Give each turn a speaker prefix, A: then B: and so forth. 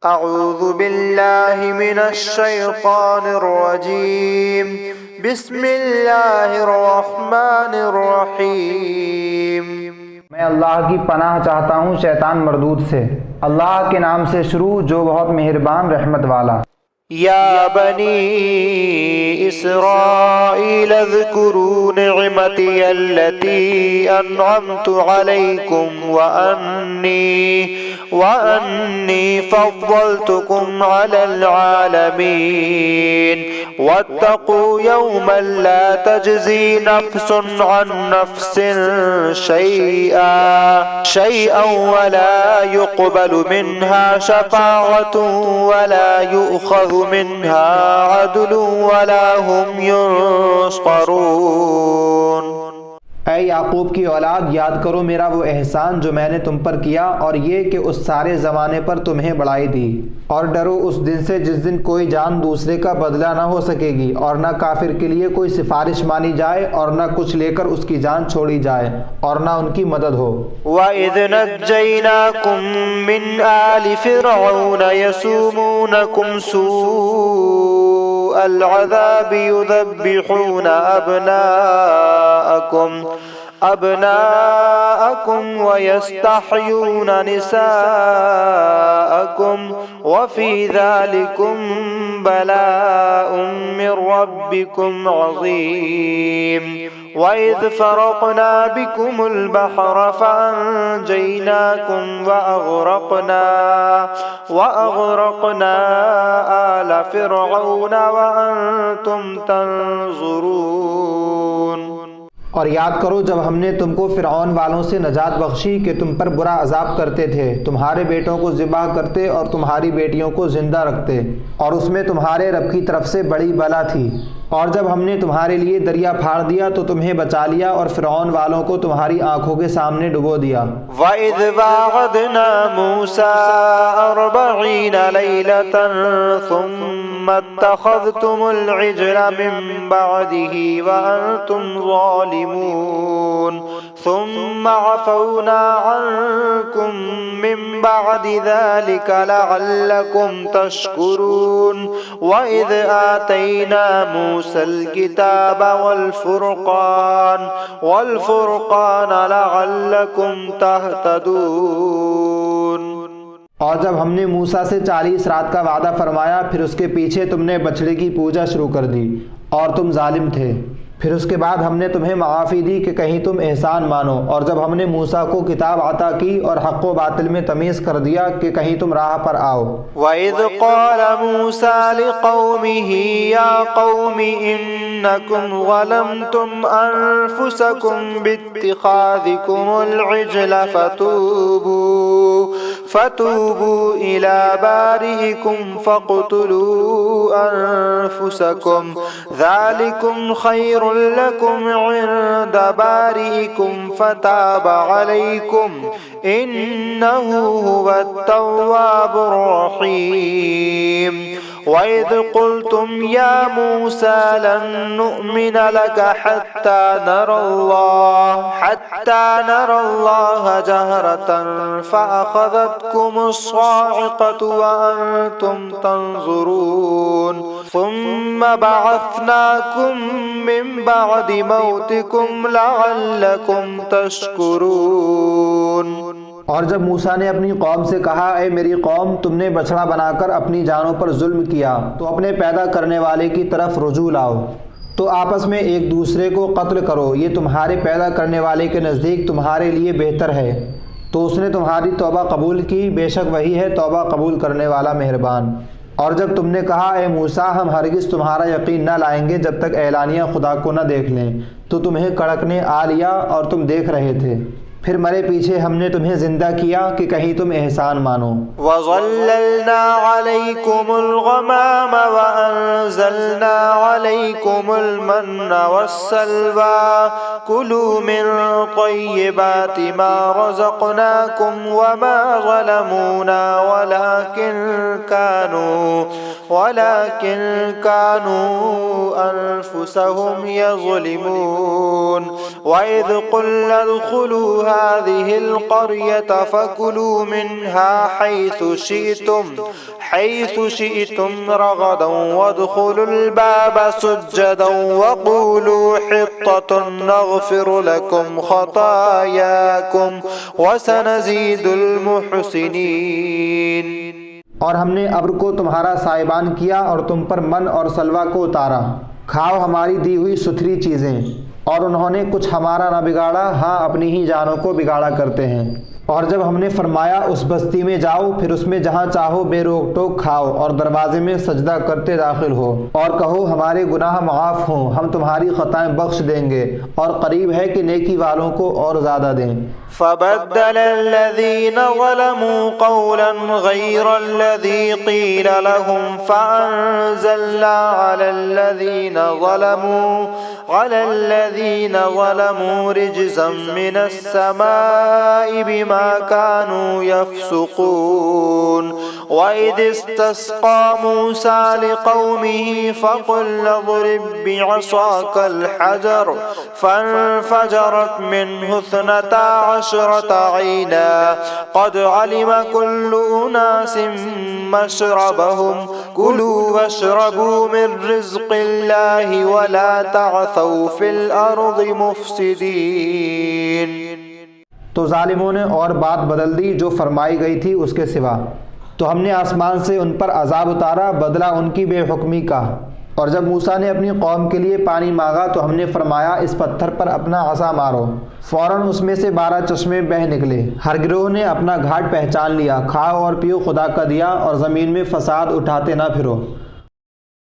A: اعوذ باللہ من الشیطان الرجیم بسم اللہ الرحمن الرحیم۔
B: میں اللہ کی پناہ چاہتا ہوں شیطان مردود سے۔ اللہ کے نام سے شروع جو بہت مہربان رحمت والا۔
A: یا بنی اسرائیل اذکروا نعمتی التی انعمت علیکم وانی فضلتکم علی العالمین واتقوا یوما لا تجزی نفس عن نفس شیئا ولا يقبل منها شفاعة ولا يؤخذ منها عدل ولا هم ينصرون۔
B: اے یعقوب کی اولاد، یاد کرو میرا وہ احسان جو میں نے تم پر کیا، اور یہ کہ اس سارے زمانے پر تمہیں بڑائی دی، اور ڈرو اس دن سے جس دن کوئی جان دوسرے کا بدلہ نہ ہو سکے گی، اور نہ کافر کے لیے کوئی سفارش مانی جائے، اور نہ کچھ لے کر اس کی جان چھوڑی جائے، اور نہ ان کی مدد ہو۔
A: وَإِذْ نَجَّيْنَاكُمْ مِنْ آلِ فِرْعَوْنَ يَسُومُونَكُمْ سُوءَ الْعَذَابِ يُذَبِّحُونَ أبناءكم ويستحيون نساءكم وفي ذلكم بلاء من ربكم عظيم۔ وإذ فرقنا بكم البحر فأنجيناكم وأغرقنا آل فرعون وأنتم تنظرون۔
B: اور یاد کرو جب ہم نے تم کو فرعون والوں سے نجات بخشی کہ تم پر برا عذاب کرتے تھے، تمہارے بیٹوں کو ذبح کرتے اور تمہاری بیٹیوں کو زندہ رکھتے، اور اس میں تمہارے رب کی طرف سے بڑی بلا تھی۔ اور جب ہم نے تمہارے لیے دریا پھاڑ دیا تو تمہیں بچا لیا، اور فرعون والوں کو تمہاری آنکھوں کے سامنے ڈبو دیا۔
A: وَإِذْ وَاعَدْنَا مُوسَىٰ 40 لَيْلَةً ثُمَّ اتَّخَذْتُمُ الْعِجْلَ مِن بَعْدِهِ وَأَنْتُمْ ظَالِمُونَ ثُمَّ عَفَوْنَا عَنْكُمْ مِن بَعْدِ ذَلِكَ لَعَلَّكُمْ تَشْكُرُونَ۔ وَإِذْ آتَيْنَا موسى الكتاب والفرقان لعلكم تهتدون۔
B: اور جب ہم نے موسیٰ سے 40 رات کا وعدہ فرمایا، پھر اس کے پیچھے تم نے بچڑے کی پوجا شروع کر دی اور تم ظالم تھے، پھر اس کے بعد ہم نے تمہیں معافی دی کہ کہیں تم احسان مانو، اور جب ہم نے موسیٰ کو کتاب عطا کی اور حق و باطل میں تمیز کر دیا کہ کہیں تم راہ پر آؤ۔
A: وَإِذْ قَالَ مُوسَىٰ لِقَوْمِهِ يَا قَوْمِ إِنَّكُمْ ظَلَمْتُمْ أَنفُسَكُمْ بِاتِّخَاذِكُمُ الْعِجْلَ فَتُوبُوا إِلَىٰ بَارِئِكُمْ فَاقْتُلُوا أَنفُسَكُمْ ذَلِكُمْ خَيْرٌ لَكُمْ عِندَ بَارِئِكُمْ فَتَابَ عَلَيْكُمْ إِنَّهُ هُوَ التَّوَّابُ الرَّحِيمُ۔ وَإِذْ قُلْتُمْ يَا مُوسَىٰ لَن نُّؤْمِنَ لَكَ حَتَّىٰ نَرَى اللَّهَ جَهْرَةً فَأَخَذَتْكُمُ الصَّاعِقَةُ وَأَنتُمْ تَنظُرُونَ ثُمَّ بَعَثْنَاكُم مِّن بَعْدِ مَوْتِكُمْ لَعَلَّكُمْ تَشْكُرُونَ۔
B: اور جب موسیٰ نے اپنی قوم سے کہا، اے میری قوم، تم نے بچڑا بنا کر اپنی جانوں پر ظلم کیا، تو اپنے پیدا کرنے والے کی طرف رجوع لاؤ، تو آپس میں ایک دوسرے کو قتل کرو، یہ تمہارے پیدا کرنے والے کے نزدیک تمہارے لیے بہتر ہے، تو اس نے تمہاری توبہ قبول کی، بے شک وہی ہے توبہ قبول کرنے والا مہربان۔ اور جب تم نے کہا، اے موسیٰ، ہم ہرگز تمہارا یقین نہ لائیں گے جب تک اعلانیہ خدا کو نہ دیکھ لیں، تو تمہیں کڑکنے آ لیا اور تم دیکھ رہے تھے، پھر مرے پیچھے ہم نے تمہیں زندہ کیا کہ کہیں تم احسان مانو۔
A: وَظَلَّلْنَا عَلَيْكُمُ الْغَمَامَ وَأَنزَلْنَا عَلَيْكُمُ الْمَنَّ وَالسَّلْوَىٰ كُلُوا مِن طَيِّبَاتِ مَا رَزَقْنَاكُمْ وَمَا ظَلَمُونَا وَلَكِن كَانُوا أَنفُسَهُمْ يَظْلِمُونَ۔ وَإِذْ قُلْنَا ادْخُلُوا هذه القرية فكلوا منها حيث شئتم رغدا وادخلوا الباب سجدا وقولوا حطة نغفر لكم خطاياكم وسنزيد المحسنين۔
B: اور ہم نے ابر کو تمہارا سائبان کیا اور تم پر من اور سلوہ کو اتارا، کھاؤ ہماری دی ہوئی ستھری چیزیں، اور انہوں نے کچھ ہمارا نہ بگاڑا، ہاں اپنی ہی جانوں کو بگاڑا کرتے ہیں۔ اور جب ہم نے فرمایا اس بستی میں جاؤ، پھر اس میں جہاں چاہو بے روک ٹوک کھاؤ اور دروازے میں سجدہ کرتے داخل ہو، اور کہو ہمارے گناہ معاف ہوں، ہم تمہاری خطائیں بخش دیں گے، اور قریب ہے کہ نیکی والوں کو اور زیادہ دیں۔
A: فبدل الذين ظلموا قولا غير الذي قيل لهم فأنزلنا على الذين ظلموا رجزا من السماء بما كانوا يفسقون۔ وإذ استسقى موسى لقومه فقل اضرب بعصاك الحجر فانفجرت منه 12 عينا قد علم كل أناس مشربهم كلوا واشربوا من رزق الله ولا تعثوا في الأرض مفسدين۔
B: تو ظالموں نے اور بات بدل دی جو فرمائی گئی تھی اس کے سوا، تو ہم نے آسمان سے ان پر عذاب اتارا بدلہ ان کی بے حکمی کا۔ اور جب موسیٰ نے اپنی قوم کے لیے پانی مانگا تو ہم نے فرمایا اس پتھر پر اپنا عصا مارو، فوراً اس میں سے 12 چشمے بہہ نکلے۔ ہر گروہ نے اپنا گھاٹ پہچان لیا، کھاؤ اور پیو خدا کا دیا، اور زمین میں فساد اٹھاتے نہ پھرو۔